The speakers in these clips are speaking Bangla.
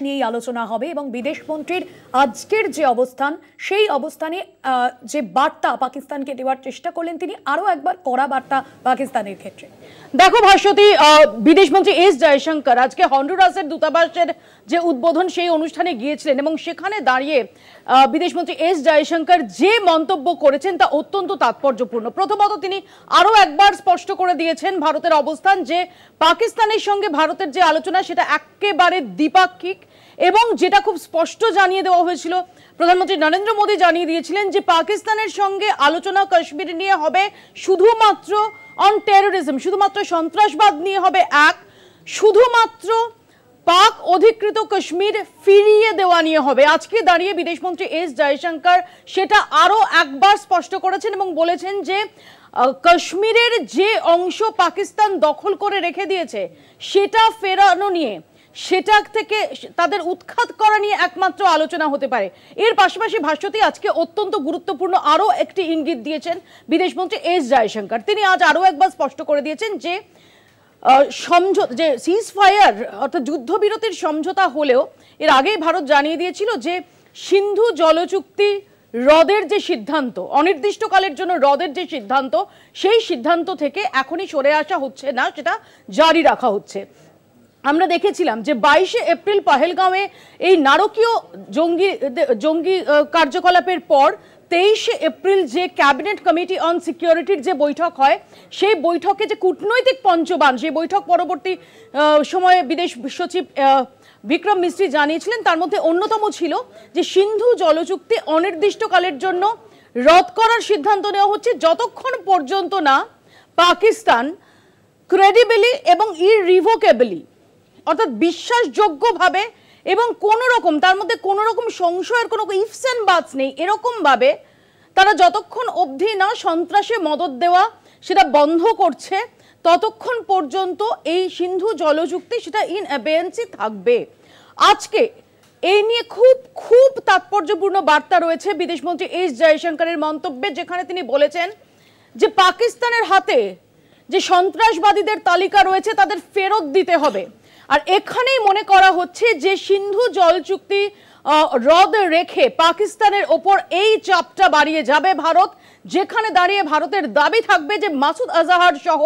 নিয়েই আলোচনা হবে এবং বিদেশমন্ত্রীর আজকের যে অবস্থান সেই অবস্থানে যে বার্তা পাকিস্তানকে দেওয়ার চেষ্টা করলেন তিনি আরো একবার কড়া বার্তা পাকিস্তানের ক্ষেত্রে। দেখো ভাস্বতী, বিদেশমন্ত্রী এস জয়শঙ্কর আজকে হন্ডুরাসের দূতাবাসের যে উদ্বোধন সেই অনুষ্ঠানে গিয়েছিলেন এবং সেখানে দাঁড়িয়ে বিদেশমন্ত্রী এস জয়শঙ্কর যে মন্তব্য করেছেন তা অত্যন্ত তাৎপর্যপূর্ণ। প্রথমত তিনি আরো একবার স্পষ্ট করে দিয়েছেন ভারতের অবস্থান, যে পাকিস্তানের সঙ্গে ভারতের যে আলোচনা সেটা একেবারে দ্বিপাক্ষিক এবং যেটা খুব স্পষ্ট জানিয়ে দেওয়া হয়েছিল, প্রধানমন্ত্রী নরেন্দ্র মোদী জানিয়ে দিয়েছিলেন যে পাকিস্তানের সঙ্গে আলোচনা কাশ্মীর নিয়ে হবে শুধুমাত্র অন টেরোরিজম, শুধুমাত্র সন্ত্রাসবাদ নিয়ে হবে এক, শুধুমাত্র পাক অধিকৃত কাশ্মীর ফিরিয়ে দেওয়া নিয়ে হবে। আজকে দাঁড়িয়ে বিদেশমন্ত্রী এস জয়শঙ্কর সেটা আরো একবার স্পষ্ট করেছেন এবং বলেছেন যে কাশ্মীরের যে অংশ পাকিস্তান দখল করে রেখে দিয়েছে সেটা ফেরানো নিয়ে, সেটা থেকে তাদের উৎখাত করা নিয়ে একমাত্র আলোচনা হতে পারে। এর পাশাপাশি ভাস্বতী আজকে অত্যন্ত গুরুত্বপূর্ণ আরো একটি ইঙ্গিত দিয়েছেন বিদেশমন্ত্রী এস জয়শঙ্কর। তিনি আজ আরো একবার স্পষ্ট করে দিয়েছেন যে যে সিজ ফায়ার অর্থাৎ যুদ্ধবিরতির সমঝোতা হলেও এর আগেই ভারত জানিয়ে দিয়েছিল যে সিন্ধু জলচুক্তি হ্রদের যে সিদ্ধান্ত, অনির্দিষ্টকালের জন্য হ্রদের যে সিদ্ধান্ত, সেই সিদ্ধান্ত থেকে এখনই সরে আসা হচ্ছে না, সেটা জারি রাখা হচ্ছে। আমরা দেখেছিলাম যে 22শে এপ্রিল পহেলগাঁওয়ে এই নারকীয় জঙ্গি কার্যকলাপের পর 23শে এপ্রিল যে ক্যাবিনেট কমিটি অন সিকিউরিটির যে বৈঠক হয়, সেই বৈঠকে যে কূটনৈতিক পঞ্চবান, সেই বৈঠক পরবর্তী সময়ে বিদেশ সচিব বিক্রম মিস্ত্রি জানিয়েছিলেন, তার মধ্যে অন্যতম ছিল যে সিন্ধু জলচুক্তি অনির্দিষ্টকালের জন্য রদ করার সিদ্ধান্ত নেওয়া হচ্ছে যতক্ষণ পর্যন্ত না পাকিস্তান ক্রেডিবলি এবং ইরিভোকেবলি অর্থাৎ বিশ্বাসযোগ্যভাবে এবং কোনো রকম তার মধ্যে কোনো রকম সংশয়ের কোনো ইফস এন্ড বাটস নেই এরকম ভাবে তারা যতক্ষণ অবধি না সন্ত্রাসে মদদ দেওয়া সেটা বন্ধ করছে ততক্ষণ পর্যন্ত এই সিন্ধু জলচুক্তি সেটা ইন অ্যাবেয়েন্সই থাকবে। আজকে এই নিয়ে খুব খুব তাৎপর্যপূর্ণ বার্তা রয়েছে বিদেশমন্ত্রী এস জয়শঙ্করের মন্তব্যে, যেখানে তিনি বলেছেন যে পাকিস্তানের হাতে যে সন্ত্রাসবাদীদের তালিকা রয়েছে তাদের ফেরত দিতে হবে। আর এখানেই মনে করা হচ্ছে যে সিন্ধু জল চুক্তি রদ রেখে পাকিস্তানের ওপর এই চাপটা বাড়িয়ে যাবে ভারত, যেখানে দাঁড়িয়ে ভারতের দাবি থাকবে যে মাসুদ আজহার সহ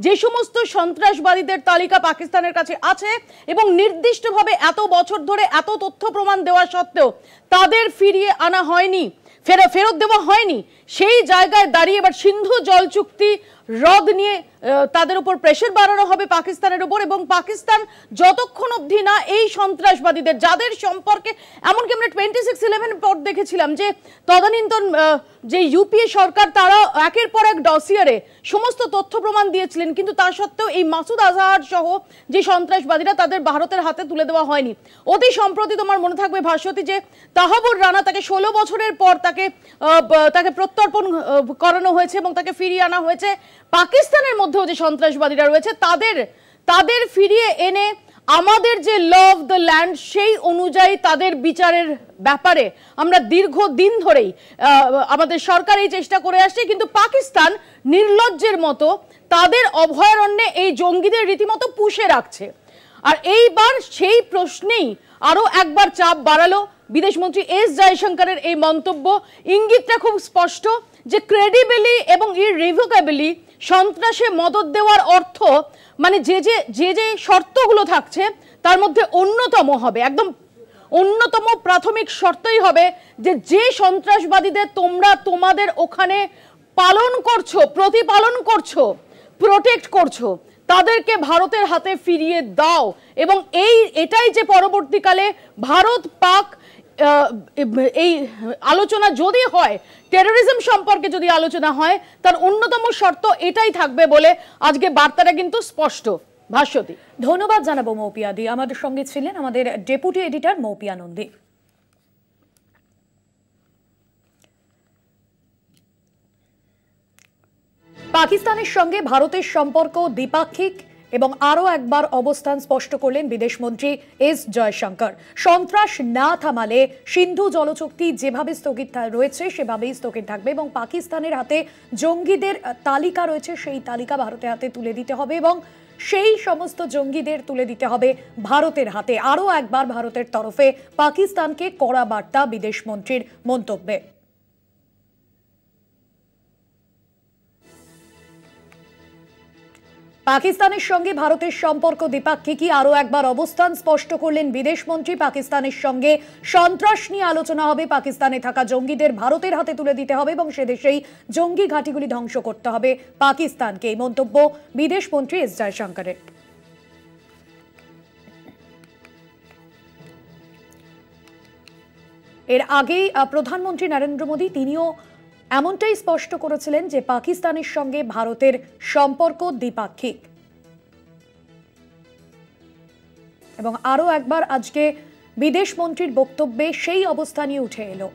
যে সমস্ত সন্ত্রাসবাদীদের তালিকা পাকিস্তানের কাছে আছে এবং নির্দিষ্টভাবে এত বছর ধরে এত তথ্য প্রমাণ দেওয়া সত্ত্বেও তাদের ফিরিয়ে আনা হয়নি, ফেরত দেওয়া হয়নি, সেই জায়গায় দাঁড়িয়ে এবার সিন্ধু জল চুক্তি রদ নিয়ে তাদের উপর প্রেশার বাড়ানো হবে পাকিস্তানের উপর এবং পাকিস্তান যতক্ষণ অবধি না এই সন্ত্রাসবাদীদের যাদের সম্পর্কে এমনকি আমরা 26/11 পর দেখেছিলাম যে তদানীন্তন যে ইউপিএ সরকার তারা একের পর এক ডসিয়ারে সমস্ত তথ্য প্রমাণ দিয়েছিলেন, কিন্তু তা সত্ত্বেও এই মাসুদ আজহার সহ যে সন্ত্রাসবাদীরা তাদের ভারতের হাতে তুলে দেওয়া হয়নি। অতি সম্প্রতি তোমার মনে থাকবে ভাস্বতী যে তাহাবুর রানা তাকে 16 বছরের পর তাকে প্রত্যর্পণ করানো হয়েছে এবং তাকে ফিরিয়ে আনা হয়েছে। পাকিস্তানের মধ্যেও যে সন্ত্রাসবাদীরা রয়েছে তাদের ফিরিয়ে এনে আমাদের যে ল অফ দ্য ল্যান্ড সেই অনুযায়ী তাদের বিচারের ব্যাপারে আমরা দীর্ঘদিন ধরেই আমাদের সরকার এই চেষ্টা করে আসছে, কিন্তু পাকিস্তান নির্লজ্জের মতো তাদের অভয়ারণ্যে এই জঙ্গিদের রীতিমতো পুষে রাখছে। আর এইবার সেই প্রশ্নেই আরো একবার চাপ বাড়ালো বিদেশমন্ত্রী এস জয়শঙ্করের এই মন্তব্য। ইঙ্গিতটা খুব স্পষ্ট যে ক্রেডিবলি এবং ইরিভোকেবলি সন্ত্রাসে মদদ দেওয়ার অর্থ মানে যে শর্তগুলো থাকছে তার মধ্যে অন্যতম হবে, একদম অন্যতম প্রাথমিক শর্তই হবে যে সন্ত্রাসবাদীদের তোমরা তোমাদের ওখানে পালন করছো, প্রতিপালন করছো, প্রোটেক্ট করছো, তাদেরকে ভারতের হাতে ফিরিয়ে দাও। এবং এটাই যে পরবর্তীকালে ভারত পাক এই আলোচনা যদি হয়, টেরোরিজম সম্পর্কে যদি আলোচনা হয়, তার অন্যতম শর্ত এটাই থাকবে বলে আজকে বার্তাটা কিন্তু স্পষ্ট। ভাস্বতী, ধন্যবাদ জানাবো মৌপিয়াদি। আমাদের সঙ্গে ছিলেন আমাদের ডেপুটি এডিটর মৌপিয়া নন্দী। পাকিস্তানের সঙ্গে ভারতের সম্পর্ক দ্বিপাক্ষিক এবং আরো একবার অবস্থান স্পষ্ট করলেন বিদেশমন্ত্রী এস জয়শঙ্কর। সন্ত্রাস না থামালে সিন্ধু জলচুক্তি যেভাবে স্থগিত রয়েছে সেভাবেই স্থগিত থাকবে এবং পাকিস্তানের হাতে জঙ্গিদের তালিকা রয়েছে সেই তালিকা ভারতের হাতে তুলে দিতে হবে এবং সেই সমস্ত জঙ্গিদের তুলে দিতে হবে ভারতের হাতে। আরও একবার ভারতের তরফে পাকিস্তানকে কড়া বার্তা বিদেশমন্ত্রীর মন্তব্যে। পাকিস্তানের সঙ্গে ভারতের সম্পর্ক দ্বিপাক্ষিকই, আরও একবার অবস্থান স্পষ্ট করলেন বিদেশমন্ত্রী। পাকিস্তানের সঙ্গে সন্ত্রাস নিয়ে আলোচনা হবে, পাকিস্তানে থাকা জঙ্গিদের ভারতের হাতে তুলে দিতে হবে এবং সে দেশেই জঙ্গি ঘাঁটিগুলি ধ্বংস করতে হবে পাকিস্তানকে। এই মন্তব্য বিদেশমন্ত্রী এস জয়শঙ্করের। এর আগেই প্রধানমন্ত্রী নরেন্দ্র মোদী তিনিও এমনটাই স্পষ্ট করেছিলেন যে পাকিস্তানের সঙ্গে ভারতের সম্পর্ক দ্বিপাক্ষিক। এবং আরও একবার আজকে বিদেশমন্ত্রীর বক্তব্যে সেই অবস্থানই উঠে এলো।